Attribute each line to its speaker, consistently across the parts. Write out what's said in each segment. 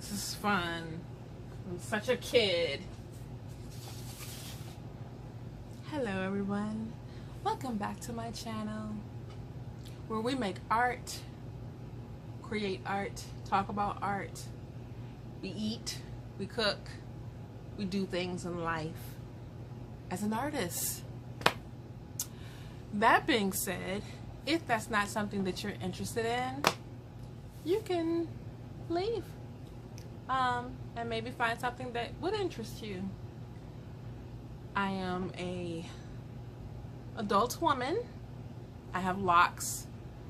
Speaker 1: This is fun. I'm such a kid. Hello everyone. Welcome back to my channel where we make art, create art, talk about art. We eat, we cook, we do things in life as an artist. That being said, if that's not something that you're interested in, you can leave and maybe find something that would interest you. I am a adult woman. I have locks.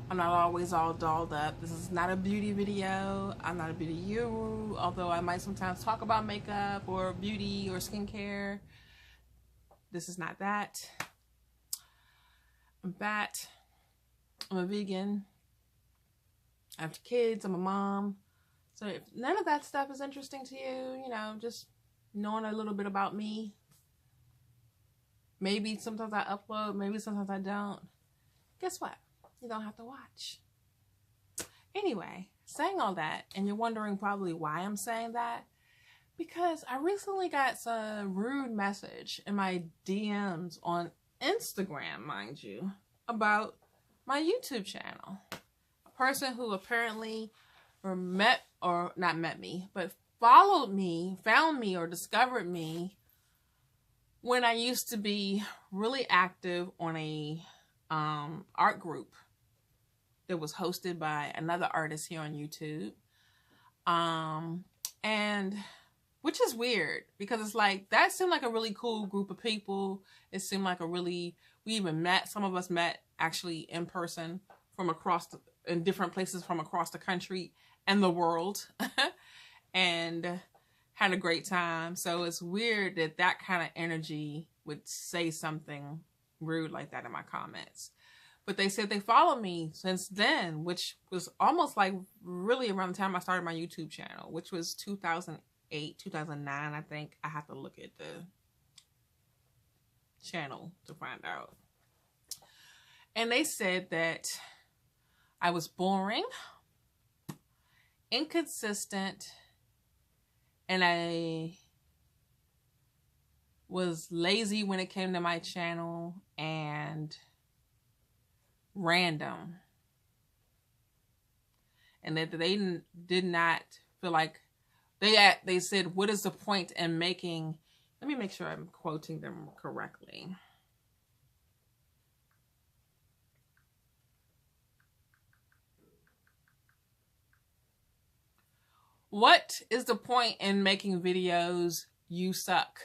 Speaker 1: I'm not always all dolled up. This is not a beauty video. I'm not a beauty guru, although I might sometimes talk about makeup or beauty or skincare. This is not that. I'm fat. I'm a vegan. I have kids. I'm a mom. So if none of that stuff is interesting to you, you know, just knowing a little bit about me. Maybe sometimes I upload, maybe sometimes I don't. Guess what? You don't have to watch. Anyway, saying all that, and you're wondering probably why I'm saying that, because I recently got some rude message in my DMs on Instagram, mind you, about my YouTube channel. A person who apparently not met me, but followed me, found me, or discovered me when I used to be really active on a art group that was hosted by another artist here on YouTube. And which is weird because it's like, that seemed like a really cool group of people. It seemed like we even met, some of us met actually in person from in different places from across the country and the world and had a great time. So it's weird that that kind of energy would say something rude like that in my comments. But they said they followed me since then, which was almost like really around the time I started my YouTube channel, which was 2008, 2009, I think. I have to look at the channel to find out. And they said that I was boring, inconsistent, and I was lazy when it came to my channel and random. And that they did not feel like, they said, what is the point in making, let me make sure I'm quoting them correctly. What is the point in making videos? You suck.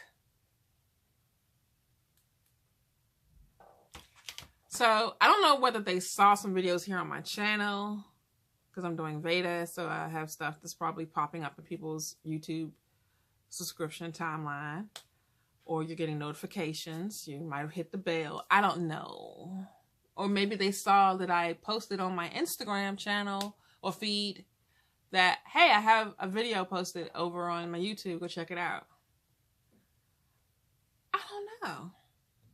Speaker 1: So I don't know whether they saw some videos here on my channel because I'm doing VEDA. So I have stuff that's probably popping up in people's YouTube subscription timeline, or you're getting notifications. You might have hit the bell. I don't know. Or maybe they saw that I posted on my Instagram channel or feed that, hey, I have a video posted over on my YouTube, go check it out. I don't know.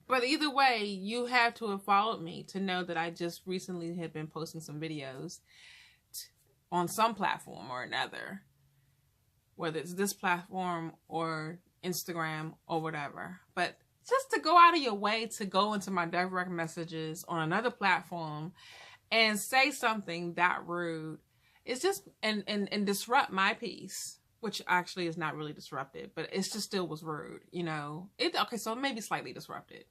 Speaker 1: But either way, you have to have followed me to know that I just recently had been posting some videos on some platform or another, whether it's this platform or Instagram or whatever. But just to go out of your way to go into my direct messages on another platform and say something that rude, it's just, and disrupt my peace, which actually is not really disrupted, but it just still was rude, you know. Okay, so maybe slightly disrupted,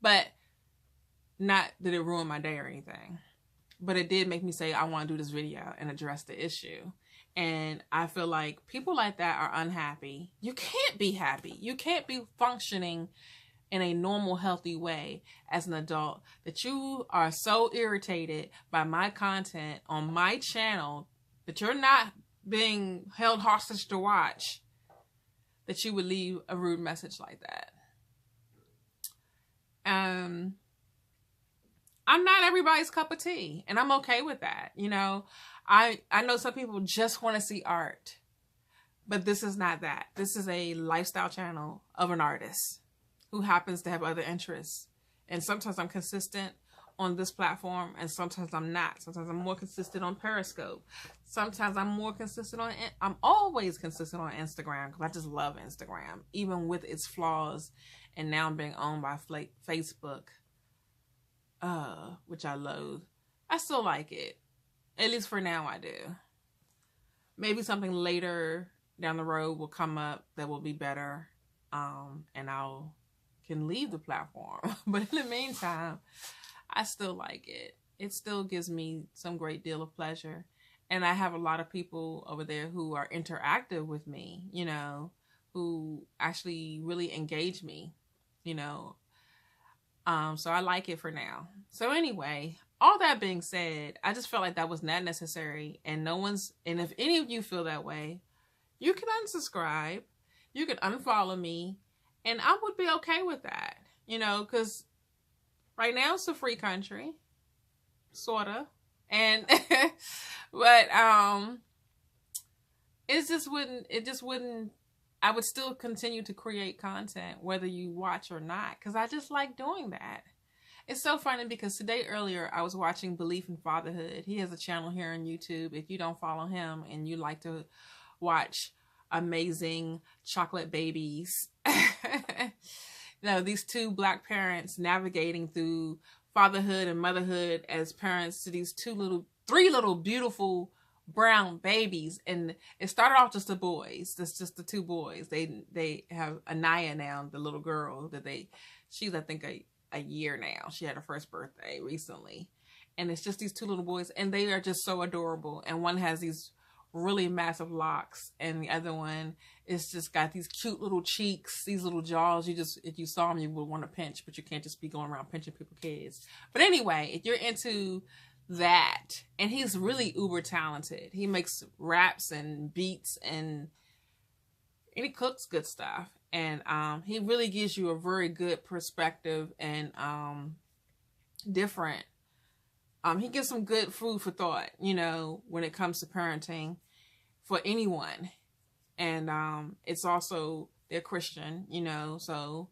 Speaker 1: but not that it ruined my day or anything. But it did make me say, I want to do this video and address the issue. And I feel like people like that are unhappy. You can't be happy. You can't be functioning in a normal, healthy way as an adult, that you are so irritated by my content on my channel that you're not being held hostage to watch, that you would leave a rude message like that. I'm not everybody's cup of tea, and I'm okay with that. You know, I know some people just want to see art, but this is not that. This is a lifestyle channel of an artist who happens to have other interests. And sometimes I'm consistent on this platform and sometimes I'm not. Sometimes I'm more consistent on Periscope. Sometimes I'm more consistent on, I'm always consistent on Instagram because I just love Instagram, even with its flaws and now being owned by Facebook, which I loathe. I still like it. At least for now I do. Maybe something later down the road will come up that will be better, and I'll can leave the platform. But in the meantime, I still like it. It still gives me some great deal of pleasure. And I have a lot of people over there who are interactive with me, you know, who actually really engage me, you know. So I like it for now. So anyway, all that being said, I just felt like that was not necessary, and and if any of you feel that way, you can unsubscribe, you can unfollow me, and I would be okay with that, you know, because right now it's a free country, sorta, and but it just wouldn't. I would still continue to create content whether you watch or not, because I just like doing that. It's so funny because today earlier I was watching Belief in Fatherhood. He has a channel here on YouTube. If you don't follow him and you like to watch amazing chocolate babies, you know, these two Black parents navigating through fatherhood and motherhood as parents to these three little beautiful brown babies. And it started off just the boys. That's just the two boys. They have Anaya now, the little girl that she's I think a year now. She had her first birthday recently. And it's just these two little boys, and they are just so adorable. And one has these really massive locks, and the other one is just got these cute little cheeks, these little jaws. If you saw them, you would want to pinch, but you can't just be going around pinching people's kids. But anyway, if you're into that, and he's really uber talented. He makes raps and beats, and he cooks good stuff. And he really gives you a very good perspective and different. He gives some good food for thought, you know, when it comes to parenting for anyone. And it's also, they're Christian, you know, so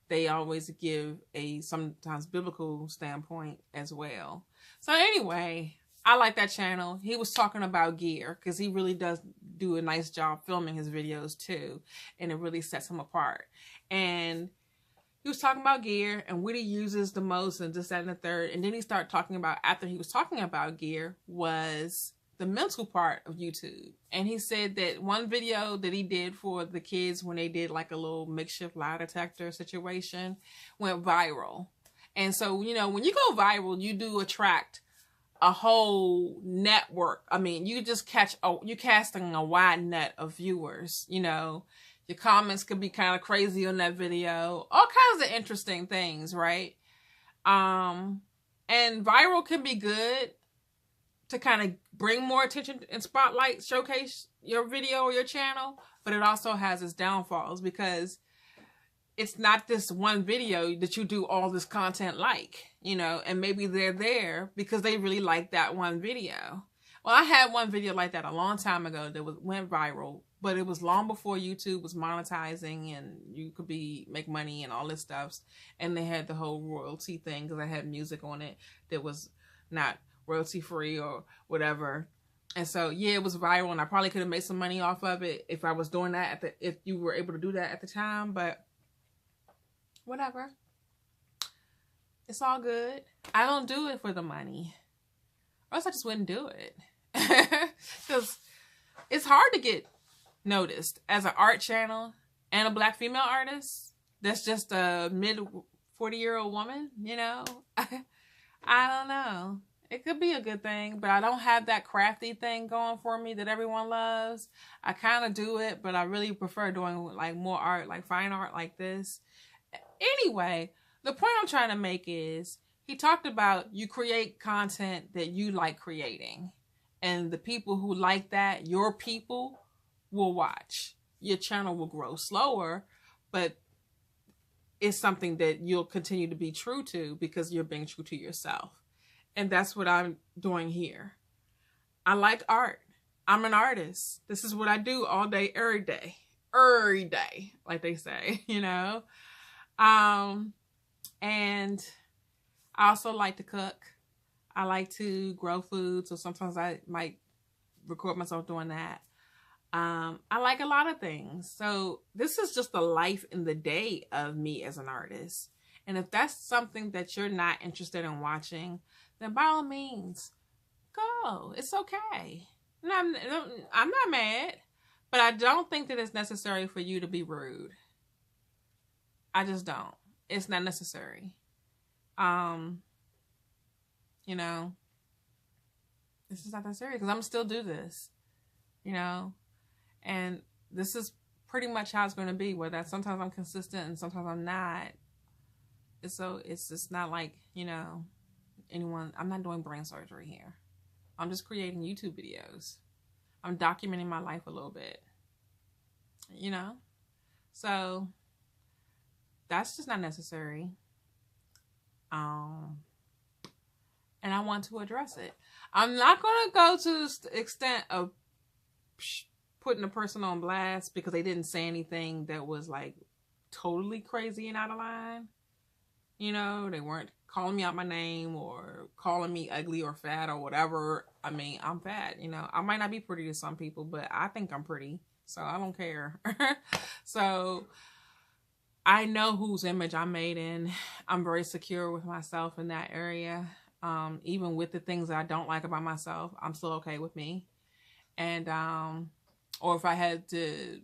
Speaker 1: they always give a sometimes biblical standpoint as well. So anyway, I like that channel. He was talking about gear because he really does do a nice job filming his videos too. And it really sets him apart. And he was talking about gear and what he uses the most and this, that, and the third. And then he started talking about, after he was talking about gear, was the mental part of YouTube. And he said that one video that he did for the kids when they did like a little makeshift lie detector situation went viral. And so, you know, when you go viral, you do attract a whole network. I mean, you just you're casting a wide net of viewers, you know. Your comments could be kind of crazy on that video. All kinds of interesting things, right? And viral can be good to kind of bring more attention and spotlight, showcase your video or your channel. But it also has its downfalls because it's not this one video that you do all this content like, you know, and maybe they're there because they really like that one video. Well, I had one video like that a long time ago that went viral, but it was long before YouTube was monetizing and you could make money and all this stuff. And they had the whole royalty thing because I had music on it that was not royalty free or whatever. And so, yeah, it was viral and I probably could have made some money off of it if I was doing that if you were able to do that at the time, but whatever. It's all good. I don't do it for the money. Or else I just wouldn't do it. Because it's hard to get noticed as an art channel and a Black female artist that's just a mid-40-year-old woman, you know? I don't know. It could be a good thing, but I don't have that crafty thing going for me that everyone loves. I kind of do it, but I really prefer doing like more art, like fine art like this. Anyway, the point I'm trying to make is he talked about you create content that you like creating. And the people who like that, your people, will watch. Your channel will grow slower, but it's something that you'll continue to be true to because you're being true to yourself. And that's what I'm doing here. I like art. I'm an artist. This is what I do all day, every day. Every day, like they say, you know. And I also like to cook. I like to grow food, so sometimes I might record myself doing that. I like a lot of things. So this is just the life in the day of me as an artist. And if that's something that you're not interested in watching, then by all means, go. It's okay. I'm not mad, but I don't think that it's necessary for you to be rude. I just don't. It's not necessary. You know, this is not necessary because I'm still do this, you know, and this is pretty much how it's going to be, whether sometimes I'm consistent and sometimes I'm not. So it's just not like, you know, I'm not doing brain surgery here. I'm just creating YouTube videos. I'm documenting my life a little bit, you know, so that's just not necessary. And I want to address it. I'm not going to go to the extent of putting a person on blast because they didn't say anything that was like totally crazy and out of line. You know, they weren't calling me out my name or calling me ugly or fat or whatever. I mean, I'm fat, you know. I might not be pretty to some people, but I think I'm pretty. So I don't care. So I know whose image I'm made in. I'm very secure with myself in that area. Even with the things that I don't like about myself, I'm still okay with me. And, or if I had the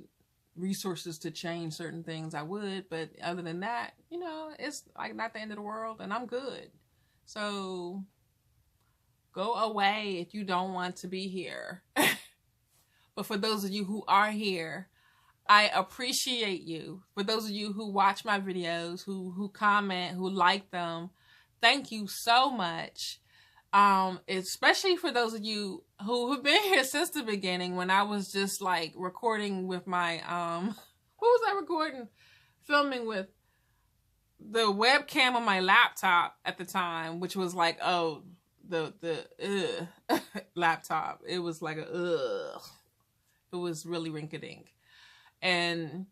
Speaker 1: resources to change certain things, I would. But other than that, you know, it's like not the end of the world and I'm good. So go away if you don't want to be here. But for those of you who are here, I appreciate you. For those of you who watch my videos, who comment, who like them, thank you so much. Especially for those of you who have been here since the beginning when I was just like recording with my, what was I recording? Filming with the webcam on my laptop at the time, which was like, oh, the laptop. It was like a, it was really rink-a-dink. And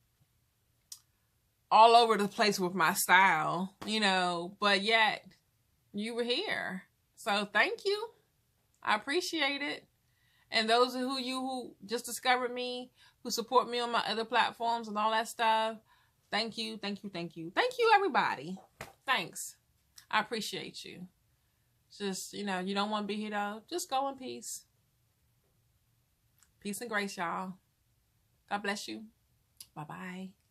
Speaker 1: all over the place with my style, you know, but yet you were here. So thank you. I appreciate it. And those of you who just discovered me, who support me on my other platforms and all that stuff, thank you, thank you, thank you. Thank you, everybody. Thanks. I appreciate you. Just, you know, you don't want to be here though. Just go in peace. Peace and grace, y'all. God bless you. Bye-bye.